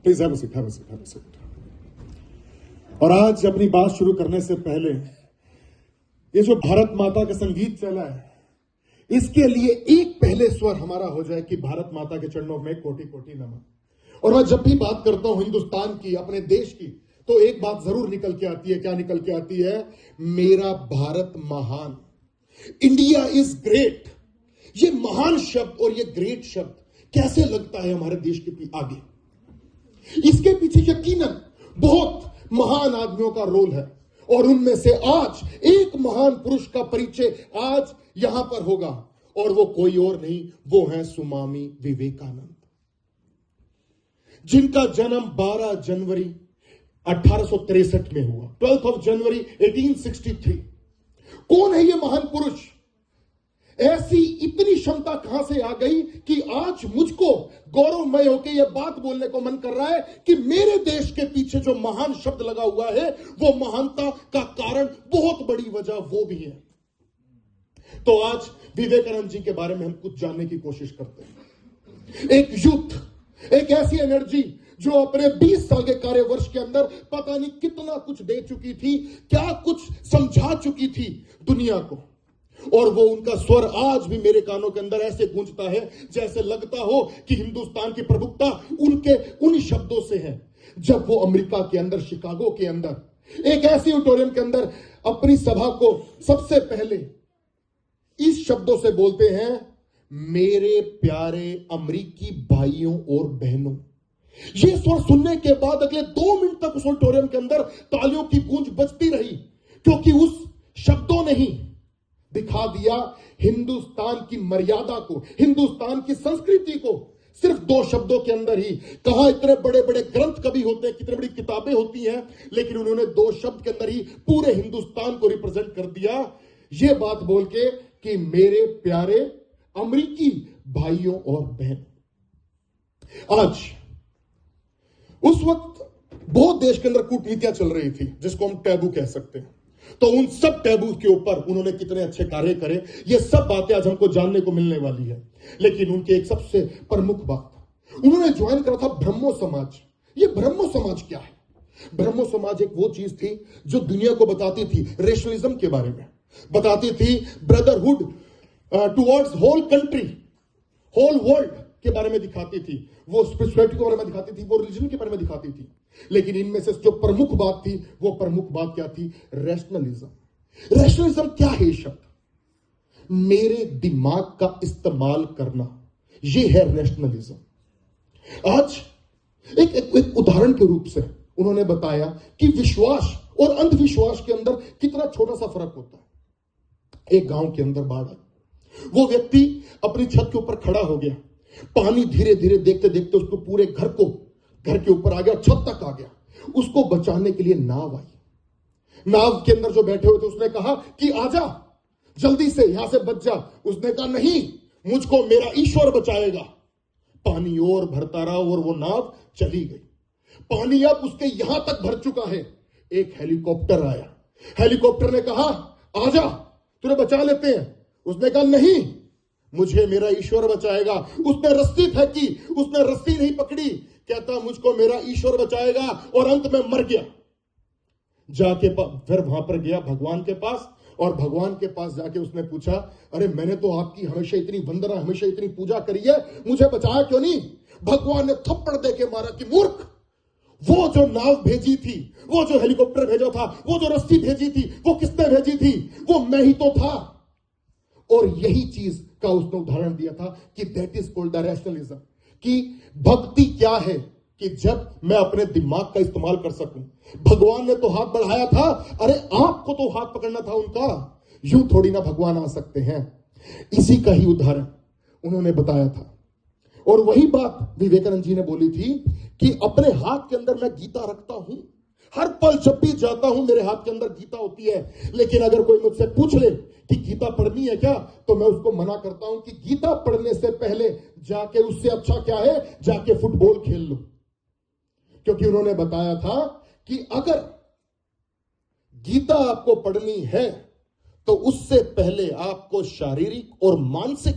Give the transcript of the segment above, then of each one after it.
Please have a seat, have a seat, have a seat. और आज अपनी बात शुरू करने से पहले ये जो भारत माता का संगीत चला है, इसके लिए एक पहले स्वर हमारा हो जाए कि भारत माता के चरणों में कोटि कोटि नमन। और मैं जब भी बात करता हूं हिंदुस्तान की, अपने देश की, तो एक बात जरूर निकल के आती है। क्या निकल के आती है? मेरा भारत महान, इंडिया इज ग्रेट। ये महान शब्द और ये ग्रेट शब्द कैसे लगता है हमारे देश के आगे? इसके पीछे यकीनन बहुत महान आदमियों का रोल है, और उनमें से आज एक महान पुरुष का परिचय आज यहां पर होगा, और वो कोई और नहीं, वो है स्वामी विवेकानंद, जिनका जन्म 12 जनवरी 1863 में हुआ, 12 जनवरी 1863। कौन है ये महान पुरुष? ऐसी इतनी क्षमता कहां से आ गई कि आज मुझको गौरवमय होकर यह बात बोलने को मन कर रहा है कि मेरे देश के पीछे जो महान शब्द लगा हुआ है, वो महानता का कारण, बहुत बड़ी वजह वो भी है। तो आज विवेकानंद जी के बारे में हम कुछ जानने की कोशिश करते हैं। एक यूथ, एक ऐसी एनर्जी जो अपने 20 साल के कार्य वर्ष के अंदर पता नहीं कितना कुछ दे चुकी थी, क्या कुछ समझा चुकी थी दुनिया को, और वो उनका स्वर आज भी मेरे कानों के अंदर ऐसे गूंजता है जैसे लगता हो कि हिंदुस्तान की प्रभुत्ता उनके उन शब्दों से है, जब वो अमेरिका के अंदर, शिकागो के अंदर एक ऐसी ऑडिटोरियम के अंदर अपनी सभा को सबसे पहले इस शब्दों से बोलते हैं, मेरे प्यारे अमेरिकी भाइयों और बहनों। ये स्वर सुनने के बाद अगले 2 मिनट तक उस ऑडिटोरियम के अंदर तालियों की गूंज बजती रही, क्योंकि उस शब्दों ने ही दिखा दिया हिंदुस्तान की मर्यादा को, हिंदुस्तान की संस्कृति को। सिर्फ 2 शब्दों के अंदर ही कहा। इतने बड़े बड़े ग्रंथ कभी होते हैं, कितनी बड़ी किताबें होती हैं, लेकिन उन्होंने 2 शब्द के अंदर ही पूरे हिंदुस्तान को रिप्रेजेंट कर दिया, ये बात बोल के कि मेरे प्यारे अमेरिकी भाइयों और बहन। आज उस वक्त बहुत देश के अंदर कूटनीतियां चल रही थी, जिसको हम टैबू कह सकते हैं। तो उन सब टैबू के ऊपर उन्होंने कितने अच्छे कार्य करे, ये सब बातें आज हमको जानने को मिलने वाली है। लेकिन उनके एक सबसे प्रमुख बात, उन्होंने ज्वाइन करा था ब्रह्मो समाज। ये ब्रह्मो समाज क्या है? ब्रह्मो समाज एक वो चीज थी जो दुनिया को बताती थी रेशनलिज्म के बारे में, बताती थी brotherhood towards whole country, whole world के बारे में दिखाती थी, वो स्पिरिचुअलिटी के बारे में दिखाती थी, वो रिलीजन के बारे में दिखाती थी। लेकिन इनमें से जो प्रमुख बात थी, वो प्रमुख बात क्या थी? रैशनलिज्म। रैशनलिज्म क्या है शब्द? मेरे दिमाग का इस्तेमाल करना, ये है रैशनलिज्म। आज एक उदाहरण के रूप से उन्होंने बताया कि विश्वास और अंधविश्वास के अंदर कितना छोटा सा फर्क होता है। एक गांव के अंदर बाढ़ आई, वो व्यक्ति अपनी छत के ऊपर खड़ा हो गया, पानी धीरे धीरे देखते देखते उसको पूरे घर के ऊपर आ गया, छत तक आ गया। उसको बचाने के लिए नाव आई। नाव के अंदर जो बैठे हुए थे उसने कहा कि आजा, जल्दी से यहां से बच जा। उसने कहा नहीं, मुझको मेरा ईश्वर बचाएगा। पानी और भरता रहा और वो नाव चली गई। पानी अब उसके यहां तक भर चुका है। एक हेलीकॉप्टर आया। हेलीकॉप्टर ने कहा आजा, तुझे बचा लेते हैं। उसने कहा नहीं, मुझे मेरा ईश्वर बचाएगा। उसने रस्सी फेंकी, उसने रस्सी नहीं पकड़ी, कहता मुझको मेरा ईश्वर बचाएगा, और अंत में मर गया। जाके फिर वहां पर गया भगवान के पास, और भगवान के पास जाके उसने पूछा, अरे मैंने तो आपकी हमेशा इतनी वंदना, हमेशा इतनी पूजा करी है, मुझे बचाया क्यों नहीं? भगवान ने थप्पड़ देके मारा कि मूर्ख, वो जो नाव भेजी थी, वो जो हेलीकॉप्टर भेजा था, वो जो रस्सी भेजी थी, वो किसने भेजी थी? वो मैं ही तो था। और यही चीज का उसने उदाहरण दिया था कि that is called the rationalism, कि भक्ति क्या है कि जब मैं अपने दिमाग का इस्तेमाल कर सकूं। भगवान ने तो हाथ बढ़ाया था, अरे आपको तो हाथ पकड़ना था उनका, यूं थोड़ी ना भगवान आ सकते हैं। इसी का ही उदाहरण उन्होंने बताया था। और वही बात विवेकानंद जी ने बोली थी कि अपने हाथ के अंदर मैं गीता रखता हूं, हर पल जब भी जाता हूं मेरे हाथ के अंदर गीता होती है। लेकिन अगर कोई मुझसे पूछ ले कि गीता पढ़नी है क्या, तो मैं उसको मना करता हूं कि गीता पढ़ने से पहले जाके उससे अच्छा क्या है, जाके फुटबॉल खेल लो। क्योंकि उन्होंने बताया था कि अगर गीता आपको पढ़नी है तो उससे पहले आपको शारीरिक और मानसिक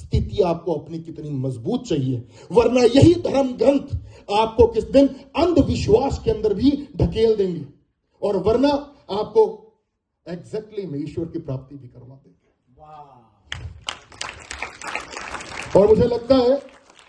स्थिति आपको अपनी कितनी मजबूत चाहिए, वरना यही धर्म ग्रंथ आपको किस दिन अंधविश्वास के अंदर भी ढकेल देंगे और वरना आपको एग्जैक्टली में ईश्वर की प्राप्ति भी करवा देंगे। और मुझे लगता है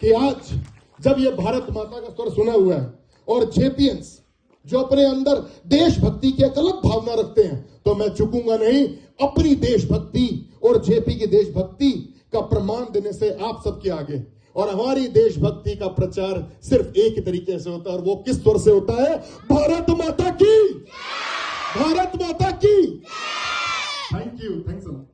कि आज जब ये भारत माता का स्वर सुना हुआ है और जेपीएंस जो अपने अंदर देशभक्ति की एक अलग भावना रखते हैं, तो मैं चूकूंगा नहीं अपनी देशभक्ति और जेपी की देशभक्ति का प्रमाण देने से आप सबके आगे। और हमारी देशभक्ति का प्रचार सिर्फ एक ही तरीके से होता है, और वो किस स्वर से होता है? भारत माता की, भारत माता की। Thank you, thanks a lot.